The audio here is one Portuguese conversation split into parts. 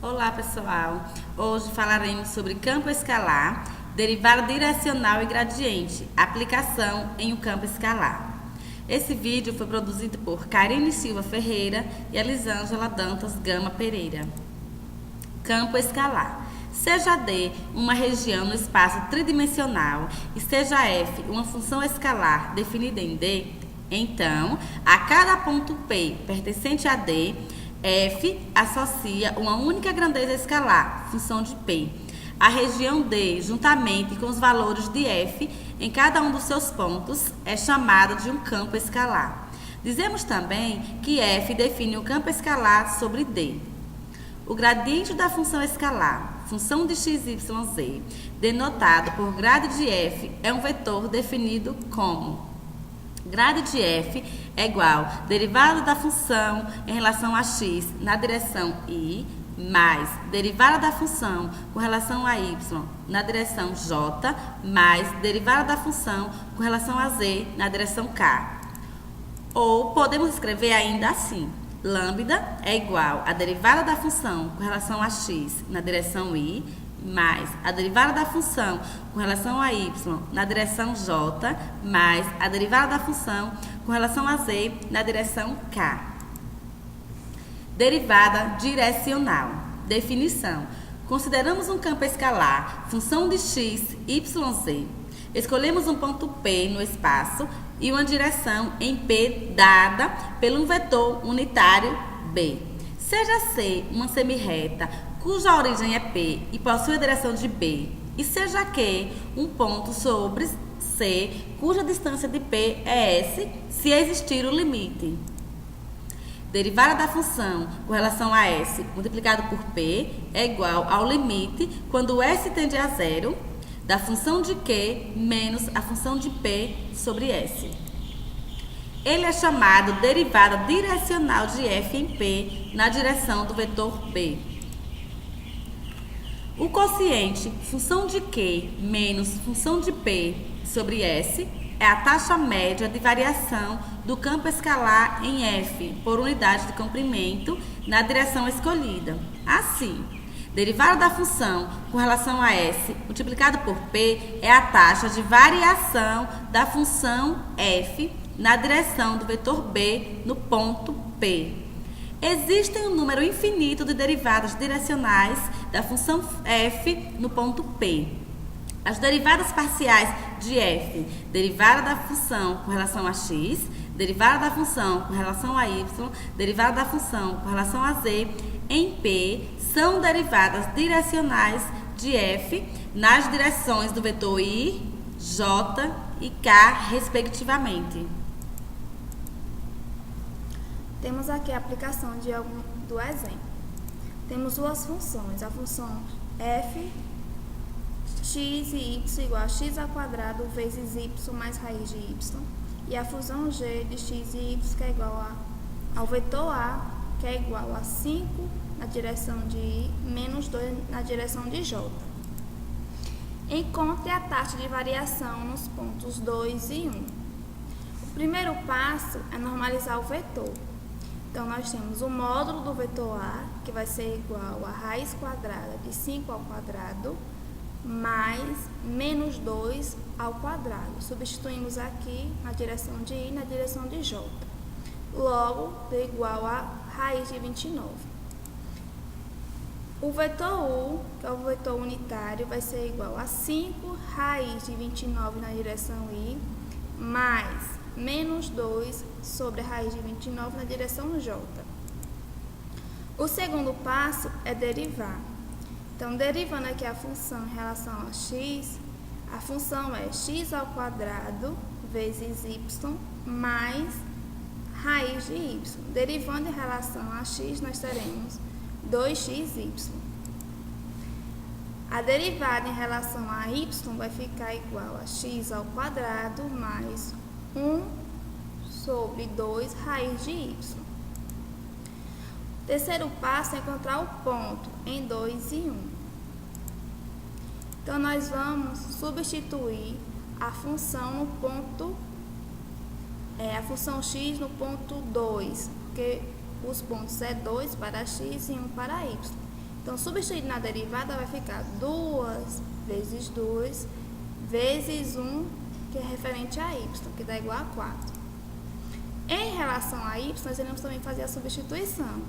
Olá pessoal, hoje falaremos sobre campo escalar, derivada direcional e gradiente, aplicação em um campo escalar. Esse vídeo foi produzido por Karine Silva Ferreira e Elisângela Dantas Gama Pereira. Campo escalar. Seja D uma região no espaço tridimensional e seja F uma função escalar definida em D, então, a cada ponto P pertencente a D, F associa uma única grandeza escalar, função de P, a região D, juntamente com os valores de F em cada um dos seus pontos, é chamada de um campo escalar. Dizemos também que F define um campo escalar sobre D. O gradiente da função escalar, função de x, y, z, denotado por grade de F, é um vetor definido como grade de F é igual a derivada da função em relação a x na direção y, mais derivada da função com relação a y na direção j, mais derivada da função com relação a z na direção k. Ou podemos escrever ainda assim: lambda é igual a derivada da função com relação a x na direção y, mais a derivada da função com relação a y na direção j, mais a derivada da função com relação a z na direção k. Derivada direcional. Definição. Consideramos um campo escalar, função de x, y, z. Escolhemos um ponto P no espaço e uma direção em P dada pelo vetor unitário B. Seja C uma semirreta cuja origem é P e possui a direção de B, e seja Q um ponto sobre C cuja distância de P é S, se existir o limite. Derivada da função com relação a S multiplicado por P é igual ao limite quando S tende a zero da função de Q menos a função de P sobre S. Ele é chamado derivada direcional de F em P na direção do vetor B. O quociente função de Q menos função de P sobre S é a taxa média de variação do campo escalar em F por unidade de comprimento na direção escolhida. Assim, derivada da função com relação a S multiplicado por P é a taxa de variação da função F na direção do vetor B no ponto P. Existem um número infinito de derivadas direcionais da função f no ponto P. As derivadas parciais de f, derivada da função com relação a x, derivada da função com relação a y, derivada da função com relação a z, em P, são derivadas direcionais de f nas direções do vetor i, j e k, respectivamente. Temos aqui a aplicação do exemplo. Temos duas funções, a função f, x e y igual a x ao quadrado vezes y mais raiz de y, e a função g de x e y que é igual ao vetor a, que é igual a 5 na direção de i, menos 2 na direção de j. Encontre a taxa de variação nos pontos 2 e 1. O primeiro passo é normalizar o vetor. Então, nós temos o módulo do vetor A, que vai ser igual a raiz quadrada de 5 ao quadrado, mais menos 2 ao quadrado. Substituímos aqui na direção de I e na direção de J. Logo, é igual a raiz de 29. O vetor U, que é o vetor unitário, vai ser igual a 5 raiz de 29 na direção I, mais menos 2 sobre a raiz de 29 na direção J. O segundo passo é derivar. Então, derivando aqui a função em relação a x, a função é x ao quadrado vezes y mais raiz de y. Derivando em relação a x, nós teremos 2xy. A derivada em relação a y vai ficar igual a x ao quadrado mais 1 sobre 2 raiz de y. O terceiro passo é encontrar o ponto em 2 e 1. Então, nós vamos substituir a função no ponto, a função x no ponto 2, porque os pontos é 2 para x e 1 para y. Então, substituindo na derivada, vai ficar 2 vezes 2 vezes 1, que é referente a y, que dá igual a 4. Em relação a y, nós iremos também fazer a substituição.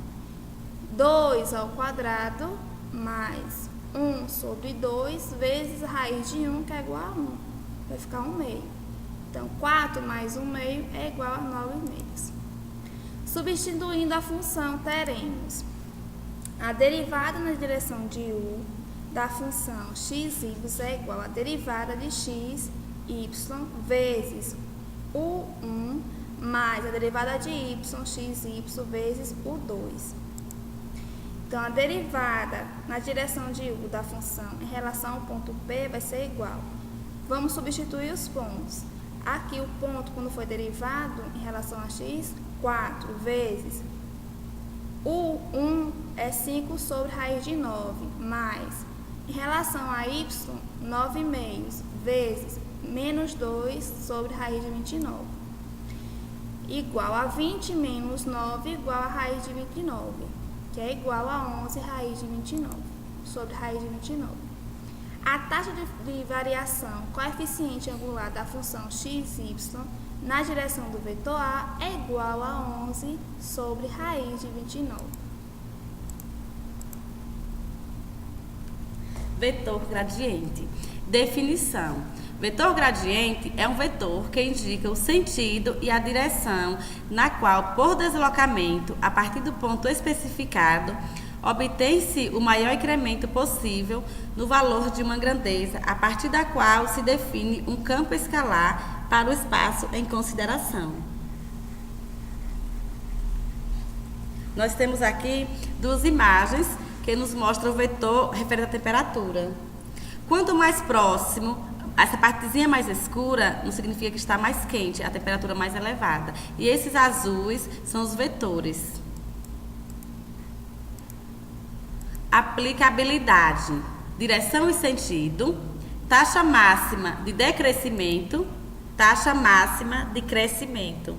2 ao quadrado mais 1 sobre 2 vezes a raiz de 1, que é igual a 1. Vai ficar 1 meio. Então, 4 mais 1 meio é igual a 9 meios. Substituindo a função, teremos a derivada na direção de u da função x, y é igual a derivada de x, y vezes u1 mais a derivada de y, x, y vezes u2. Então, a derivada na direção de u da função em relação ao ponto P vai ser igual. Vamos substituir os pontos. Aqui o ponto, quando foi derivado em relação a x, 4 vezes u1 é 5 sobre raiz de 9, mais, em relação a y, 9 meios, vezes menos 2 sobre raiz de 29, igual a 20 menos 9, igual a raiz de 29, que é igual a 11 raiz de 29, sobre raiz de 29. A taxa de variação coeficiente angular da função x, y na direção do vetor A é igual a 11 sobre raiz de 29. Vetor gradiente. Definição. Vetor gradiente é um vetor que indica o sentido e a direção na qual, por deslocamento, a partir do ponto especificado, obtém-se o maior incremento possível no valor de uma grandeza, a partir da qual se define um campo escalar para o espaço em consideração. Nós temos aqui duas imagens que nos mostram o vetor referente à temperatura. Quanto mais próximo, essa partezinha mais escura não significa que está mais quente, a temperatura mais elevada. E esses azuis são os vetores. Aplicabilidade, direção e sentido, taxa máxima de decrescimento, taxa máxima de crescimento.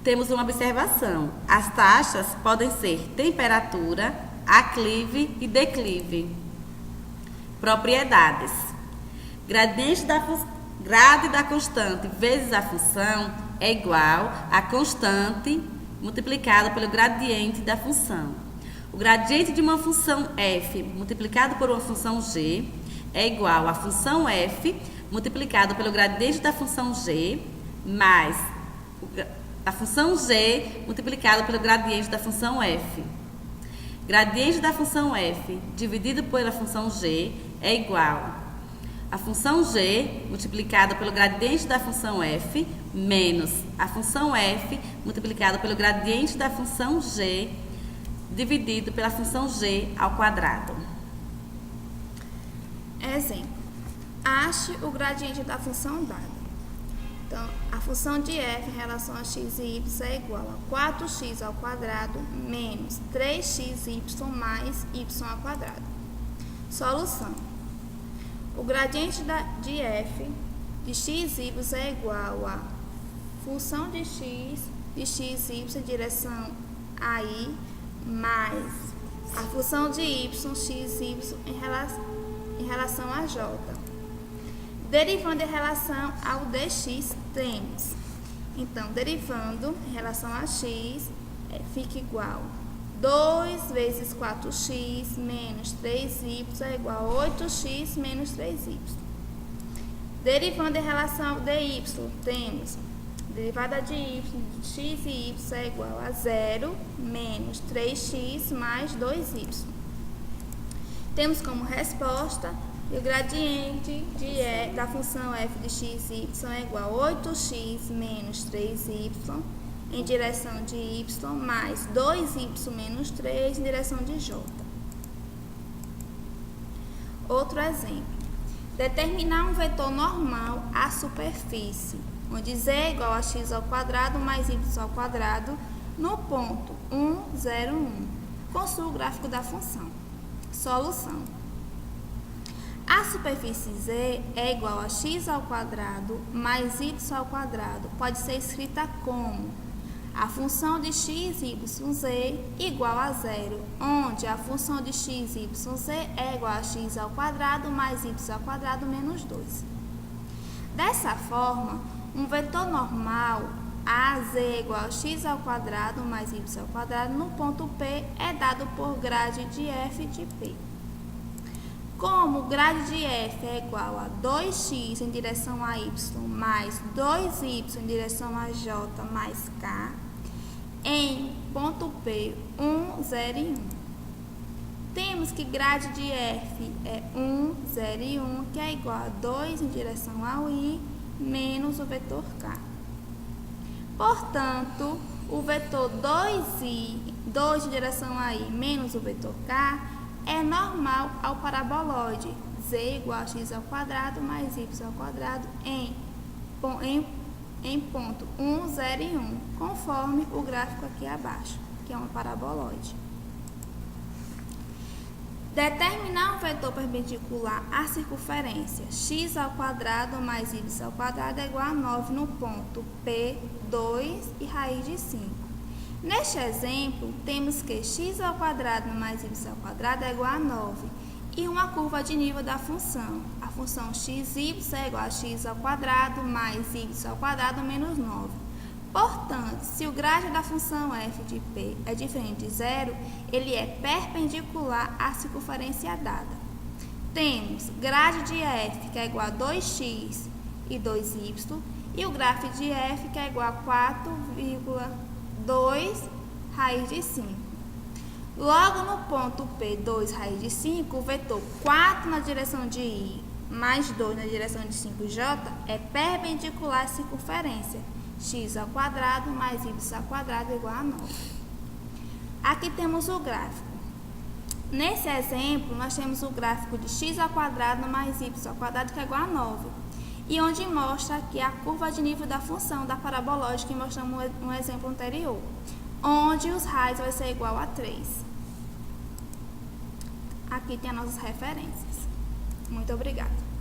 Temos uma observação. As taxas podem ser temperatura, aclive e declive. Propriedades. Grade da constante vezes a função é igual a constante multiplicada pelo gradiente da função. O gradiente de uma função f multiplicado por uma função g é igual a função f multiplicado pelo gradiente da função g mais a função g multiplicado pelo gradiente da função f. Gradiente da função f dividido pela função g é igual a função g multiplicada pelo gradiente da função f menos a função f multiplicada pelo gradiente da função g dividido pela função g ao quadrado. Exemplo. Ache o gradiente da função dada. Então, a função de f em relação a x e y é igual a 4x ao quadrado menos 3xy mais y ao quadrado. Solução. O gradiente de f de x e y é igual a função de x y em direção a i mais a função de y, x, y em relação a j. Derivando em relação ao dx, temos, então, derivando em relação a x, fica igual 2 vezes 4x menos 3y é igual a 8x menos 3y. Derivando em relação ao dy, temos derivada de y, de x e y é igual a 0 menos 3x mais 2y. Temos como resposta o gradiente da função f de x e y é igual a 8x menos 3y em direção de y mais 2y menos 3 em direção de j. Outro exemplo. Determinar um vetor normal à superfície, onde z é igual a x ao quadrado mais y ao quadrado no ponto 1, 0, 1. Construa o gráfico da função. Solução. A superfície z é igual a x ao quadrado mais y ao quadrado. Pode ser escrita como a função de x, y, z igual a zero, onde a função de x, y, z é igual a x ao quadrado mais y ao quadrado menos 2. Dessa forma, um vetor normal, AZ é igual a x ao quadrado mais y ao quadrado no ponto P é dado por grade de f de P. Como o grade de f é igual a 2x em direção a y mais 2y em direção a j mais k, em ponto P, 1, 0 e 1. Temos que grade de f é 1, 0 e 1, que é igual a 2 em direção ao i menos o vetor k. Portanto, o vetor 2i, 2 em direção a i menos o vetor k, é normal ao paraboloide z igual a x ao quadrado mais y ao quadrado em ponto 1, 0 e 1, conforme o gráfico aqui abaixo, que é uma paraboloide. Determinar um vetor perpendicular à circunferência x ao quadrado mais y ao quadrado é igual a 9 no ponto P, 2 e raiz de 5. Neste exemplo, temos que x ao quadrado mais y ao quadrado é igual a 9 e uma curva de nível da função. A função x, y é igual a x ao quadrado mais y ao quadrado menos 9. Portanto, se o grade da função f de P é diferente de zero, ele é perpendicular à circunferência dada. Temos grade de f, que é igual a 2x e 2y, e o grafo de f, que é igual a 4,2 raiz de 5. Logo no ponto P, 2 raiz de 5, o vetor 4 na direção de i mais 2 na direção de 5j é perpendicular à circunferência, x ao quadrado mais y ao quadrado igual a 9. Aqui temos o gráfico. Nesse exemplo, nós temos o gráfico de x ao quadrado mais y ao quadrado que é igual a 9. E onde mostra aqui a curva de nível da função da parabolóide que mostramos no exemplo anterior, onde os raios vai ser igual a 3. Aqui tem as nossas referências. Muito obrigada.